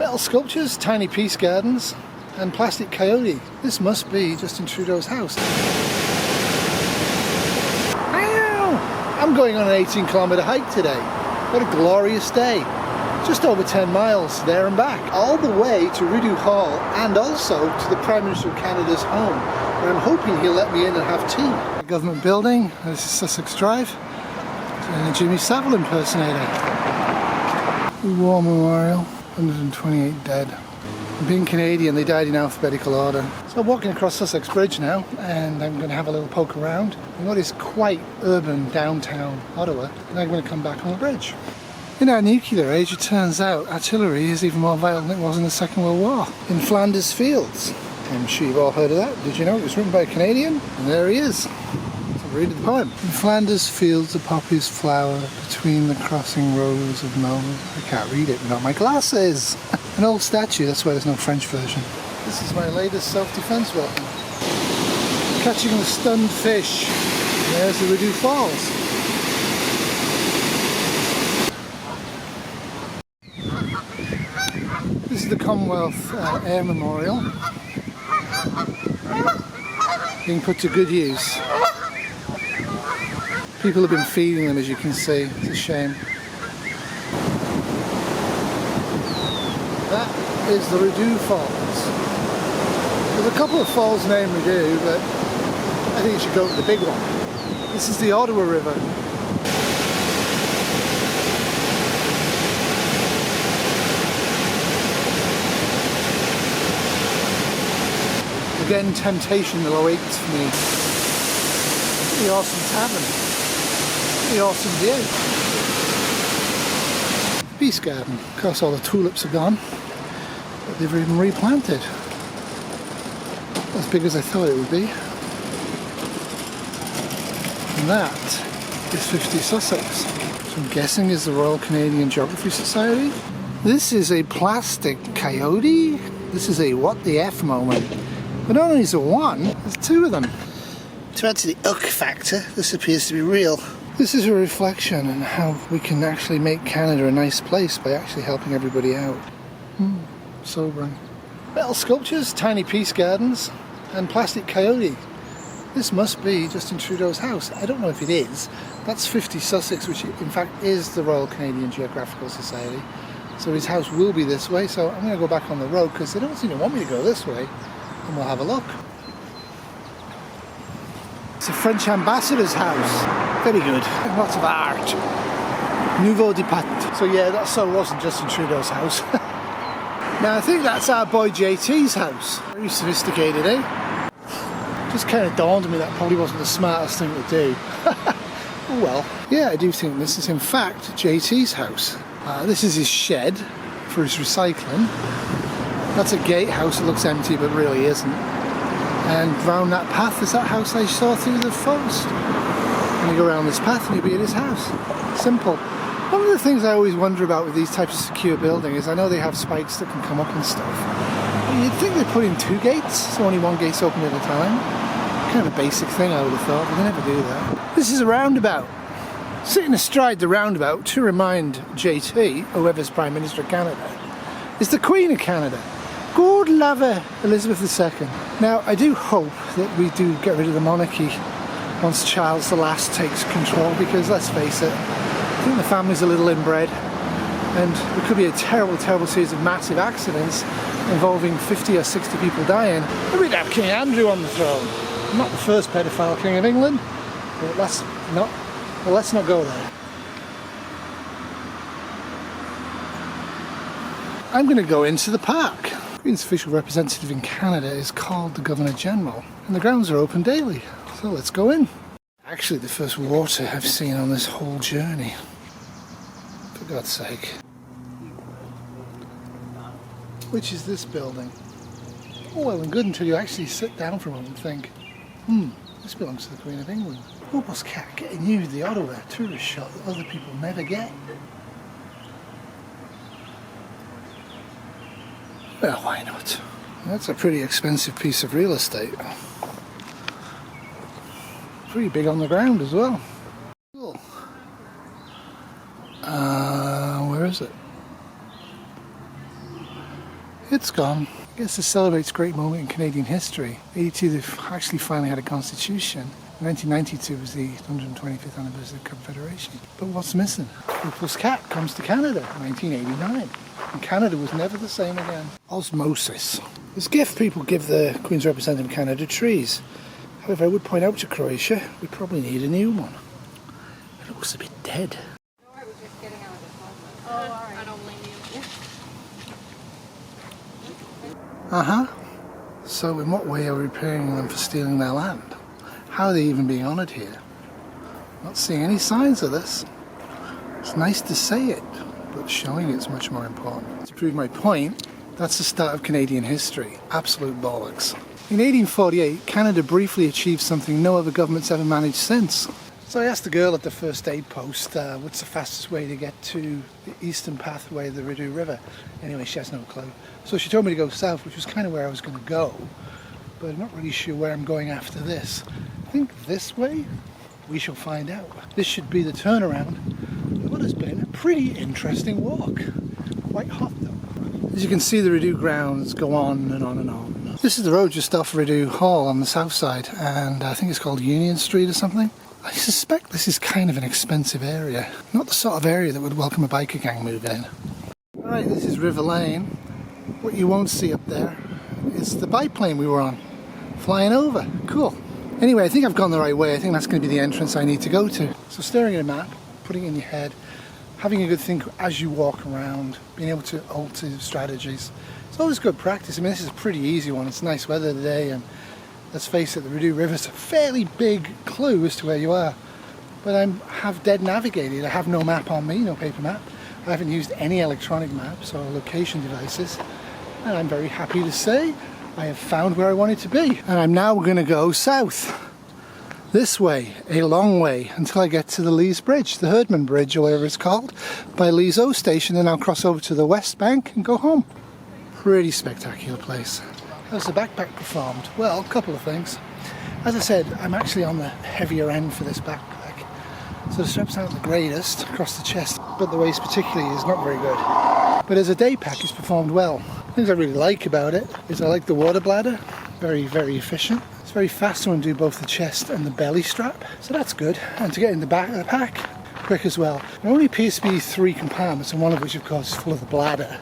Metal sculptures, tiny peace gardens, and Plastic Coyote. This must be Justin Trudeau's house. Ow! I'm going on an 18-kilometre hike today. What a glorious day. Just over 10 miles there and back. All the way to Rideau Hall and also to the Prime Minister of Canada's home, where I'm hoping he'll let me in and have tea. The government building, this is Sussex Drive, and a Jimmy Savile impersonator. The War Memorial, 128 dead. Being Canadian, they died in alphabetical order. So I'm walking across Sussex Bridge now, and I'm going to have a little poke around in what is quite urban downtown Ottawa, and I'm going to come back on the bridge. In our nuclear age, it turns out artillery is even more violent than it was in the Second World War. In Flanders Fields. I'm sure you've all heard of that. Did you know it was written by a Canadian? And there he is. I'll read the poem. In Flanders Fields, the poppies flower between the crossing rows of mows. I can't read it without my glasses. An old statue, that's why there's no French version. This is my latest self-defense weapon. Catching the stunned fish. There's the Rideau Falls. This is the Commonwealth Air Memorial. Being put to good use. People have been feeding them, as you can see. It's a shame. That is the Rideau Falls. There's a couple of falls named Rideau, but I think you should go to the big one. This is the Ottawa River. Again, temptation that awaits for me. Pretty awesome tavern. Pretty awesome view. Peace garden. Of course, all the tulips are gone, but they've even replanted. As big as I thought it would be. And that is 50 Sussex. So I'm guessing is the Royal Canadian Geography Society. This is a Plastic Coyote. This is a what the F moment. But not only is there one, there's two of them. To add to the ugh factor, this appears to be real. This is a reflection on how we can actually make Canada a nice place by actually helping everybody out. Sobering. Metal sculptures, tiny peace gardens, and Plastic Coyote. This must be Justin Trudeau's house. I don't know if it is. That's 50 Sussex, which in fact is the Royal Canadian Geographical Society. So his house will be this way, so I'm going to go back on the road because they don't seem to want me to go this way. And we'll have a look. It's a French ambassador's house. Very good. Lots of art. Nouveau départ. So yeah, that so wasn't Justin Trudeau's house. Now I think that's our boy JT's house. Very sophisticated, eh? Just kind of dawned on me that probably wasn't the smartest thing to do. Oh well. Yeah, I do think this is in fact JT's house. This is his shed for his recycling. That's a gatehouse that looks empty but really isn't. And round that path is that house I saw through the forest. And you go around this path and you'll be at his house. Simple. One of the things I always wonder about with these types of secure buildings is I know they have spikes that can come up and stuff. But you'd think they'd put in two gates, so only one gate's open at a time. Kind of a basic thing I would have thought, but they never do that. This is a roundabout. Sitting astride the roundabout, to remind JT, whoever's Prime Minister of Canada, is the Queen of Canada. Good love her, Elizabeth II. Now, I do hope that we do get rid of the monarchy once Charles the Last takes control, because let's face it, I think the family's a little inbred, and there could be a terrible, terrible series of massive accidents involving 50 or 60 people dying. And we'd have King Andrew on the throne. Not the first pedophile king of England, but let's not go there. I'm going to go into the park. The Queen's official representative in Canada is called the Governor General, and the grounds are open daily, so let's go in. Actually the first water I've seen on this whole journey, for God's sake. Which is this building? Oh, well and good until you actually sit down for a moment and think, this belongs to the Queen of England. Huples Cat getting you the Ottawa tourist shot that other people never get. Well, why not? That's a pretty expensive piece of real estate. Pretty big on the ground as well. Cool. Where is it? it's gone. I guess it celebrates a great moment in Canadian history. 82, they've actually finally had a constitution. 1992 was the 125th anniversary of Confederation. But what's missing? Huples Cat comes to Canada, 1989. And Canada was never the same again. Osmosis. As a gift, people give the Queen's representative of Canada trees. However, I would point out to Croatia, we probably need a new one. It looks a bit dead. I was just getting out of this one. Oh, all right. I don't blame you. So in what way are we repaying them for stealing their land? How are they even being honoured here? Not seeing any signs of this. It's nice to say it, but showing it's much more important. To prove my point, that's the start of Canadian history. Absolute bollocks. In 1848, Canada briefly achieved something no other government's ever managed since. So I asked the girl at the first aid post, what's the fastest way to get to the eastern pathway of the Rideau River? Anyway, she has no clue. So she told me to go south, which was kind of where I was going to go. But I'm not really sure where I'm going after this. I think this way? We shall find out. This should be the turnaround of what has been a pretty interesting walk. Quite hot though. As you can see, the Rideau grounds go on and on and on. This is the road just off Rideau Hall on the south side, and I think it's called Union Street or something. I suspect this is kind of an expensive area. Not the sort of area that would welcome a biker gang moving in. Alright, this is River Lane. What you won't see up there is the biplane we were on. Flying over. Cool. Anyway, I think I've gone the right way. I think that's going to be the entrance I need to go to. So staring at a map, putting it in your head, having a good think as you walk around, being able to alter strategies. It's always good practice. I mean, this is a pretty easy one. It's nice weather today, and let's face it, the Rideau River is a fairly big clue as to where you are. But I have dead navigated. I have no map on me, no paper map. I haven't used any electronic maps or location devices. And I'm very happy to say I have found where I wanted to be. And I'm now going to go south. This way, a long way, until I get to the Lees Bridge, the Herdman Bridge or whatever it's called, by Lees O Station, and I'll cross over to the West Bank and go home. Pretty spectacular place. How's the backpack performed? Well, a couple of things. As I said, I'm actually on the heavier end for this backpack. So the straps aren't the greatest across the chest, but the waist particularly is not very good. But as a day pack, it's performed well. Things I really like about it is I like the water bladder. Very, very efficient. It's very fast to undo both the chest and the belly strap. So that's good. And to get in the back of the pack, quick as well. There only appears to be 3 compartments, and one of which of course is full of the bladder.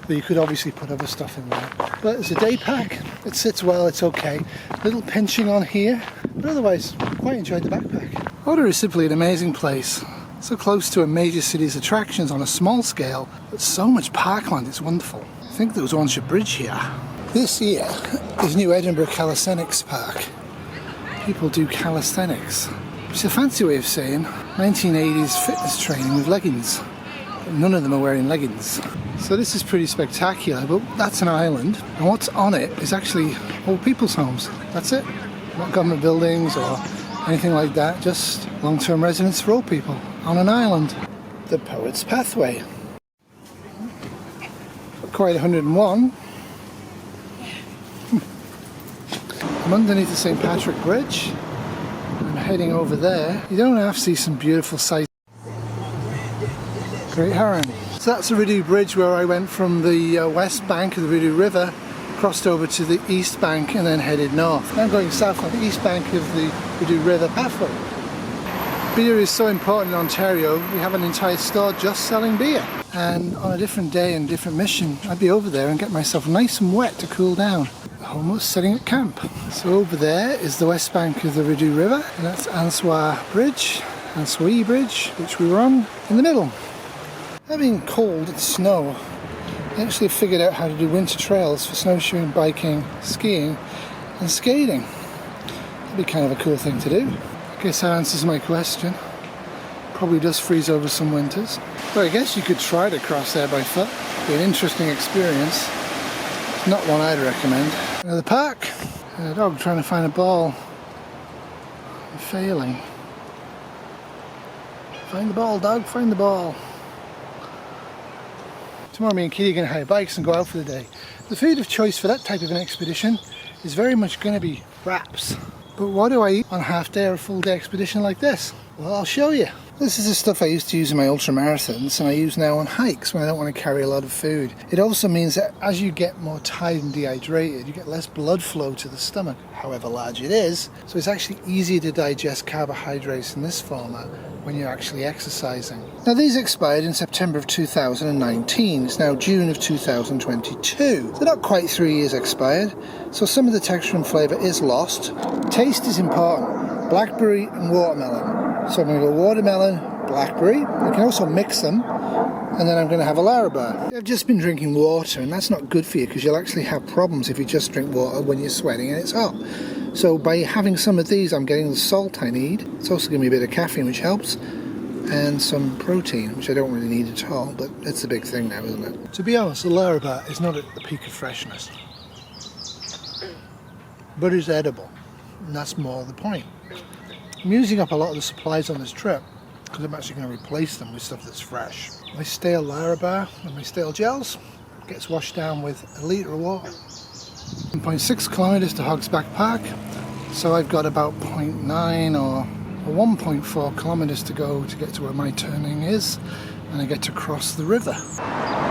But you could obviously put other stuff in there. But as a day pack, it sits well, it's okay. Little pinching on here, but otherwise quite enjoyed the backpack. Ottawa is simply an amazing place. So close to a major city's attractions on a small scale, but so much parkland, it's wonderful. I think there was once a bridge here. This here is New Edinburgh Calisthenics Park. People do calisthenics, which is a fancy way of saying 1980s fitness training with leggings. But none of them are wearing leggings. So this is pretty spectacular, but that's an island, and what's on it is actually old people's homes. That's it. Not government buildings or anything like that, just long-term residence for old people on an island. The Poet's Pathway. Quite 101. I'm underneath the St. Patrick Bridge. I'm heading over there. You don't have to see some beautiful sights. Great Heron. So that's the Rideau Bridge where I went from the west bank of the Rideau River, crossed over to the east bank and then headed north. I'm going south on the east bank of the Rideau River pathway. Beer is so important in Ontario, we have an entire store just selling beer. And on a different day and different mission, I'd be over there and get myself nice and wet to cool down. Almost setting up camp. So over there is the west bank of the Rideau River, and that's Ansois Bridge, Ansois Bridge, which we were on in the middle. Having cold and snow, I actually figured out how to do winter trails for snowshoeing, biking, skiing and skating. That'd be kind of a cool thing to do. I guess that answers my question. Probably does freeze over some winters. But I guess you could try to cross there by foot. It'd be an interesting experience. Not one I'd recommend. Another park. A dog trying to find a ball. I'm failing. Find the ball, dog, find the ball. Tomorrow me and Kitty are going to hire bikes and go out for the day. The food of choice for that type of an expedition is very much going to be wraps. But what do I eat on a half day or a full day expedition like this? Well, I'll show you. This is the stuff I used to use in my ultramarathons and I use now on hikes when I don't want to carry a lot of food. It also means that as you get more tired and dehydrated, you get less blood flow to the stomach, however large it is. So it's actually easier to digest carbohydrates in this format when you're actually exercising. Now these expired in September of 2019. It's now June of 2022. They're not quite 3 years expired, so some of the texture and flavour is lost. Taste is important. Blackberry and watermelon. So I'm going to go watermelon, blackberry. You can also mix them, and then I'm going to have a Larabar. I've just been drinking water, and that's not good for you because you'll actually have problems if you just drink water when you're sweating and it's hot. So by having some of these, I'm getting the salt I need. It's also giving me a bit of caffeine, which helps, and some protein, which I don't really need at all, but it's the big thing now, isn't it? To be honest, the Larabar is not at the peak of freshness, but it's edible, and that's more the point. I'm using up a lot of the supplies on this trip because I'm actually going to replace them with stuff that's fresh. My stale Larabar and my stale gels gets washed down with a litre of water. 1.6 kilometres to Hog's Back Park, so I've got about 0.9 or 1.4 kilometres to go to get to where my turning is, and I get to cross the river.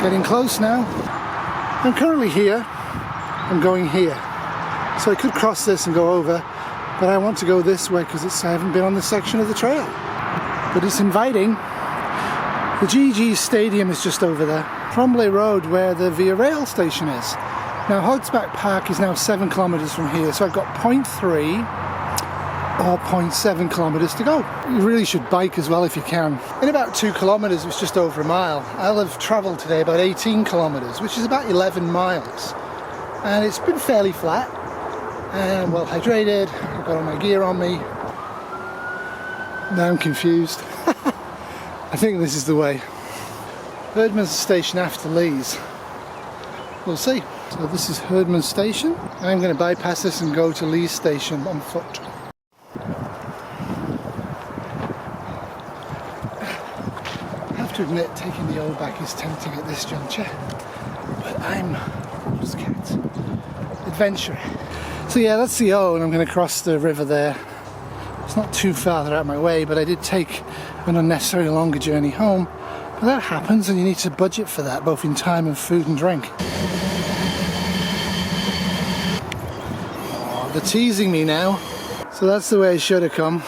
Getting close now. I'm currently here, I'm going here, so I could cross this and go over, but I want to go this way because I haven't been on this section of the trail. But it's inviting. The GG Stadium is just over there. Trombley Road, where the Via Rail station is. Now Hog's Back Park is now 7 kilometres from here, so I've got 0.3 or 0.7 kilometres to go. You really should bike as well if you can. In about 2 kilometres, it's just over a mile. I'll have travelled today about 18 kilometres, which is about 11 miles. And it's been fairly flat. And I'm well hydrated, I've got all my gear on me. Now I'm confused. I think this is the way. Herdman's Station after Lee's. We'll see. So this is Herdman Station, and I'm going to bypass this and go to Lee's Station on foot. I have to admit, taking the old back is tempting at this juncture, but I'm Huples Cat, adventurer. So yeah, that's the O, and I'm going to cross the river there. It's not too far out of my way, but I did take an unnecessarily longer journey home. But that happens, and you need to budget for that, both in time and food and drink. Oh, they're teasing me now. So that's the way I should have come.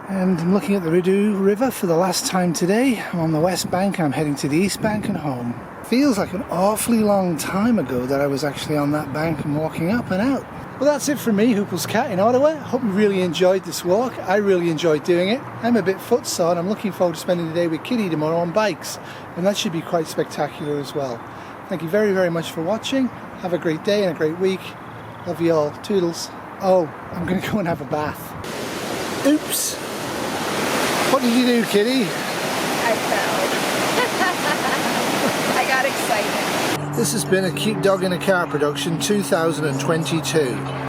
And I'm looking at the Rideau River for the last time today. I'm on the west bank, I'm heading to the east bank and home. Feels like an awfully long time ago that I was actually on that bank and walking up and out. Well, that's it from me, Huples Cat in Ottawa. Hope you really enjoyed this walk. I really enjoyed doing it. I'm a bit footsore and I'm looking forward to spending the day with Kitty tomorrow on bikes. And that should be quite spectacular as well. Thank you very, very much for watching. Have a great day and a great week. Love you all. Toodles. Oh, I'm going to go and have a bath. Oops. What did you do, Kitty? I fell. I got excited. This has been a Cute Dog in a Car production 2022.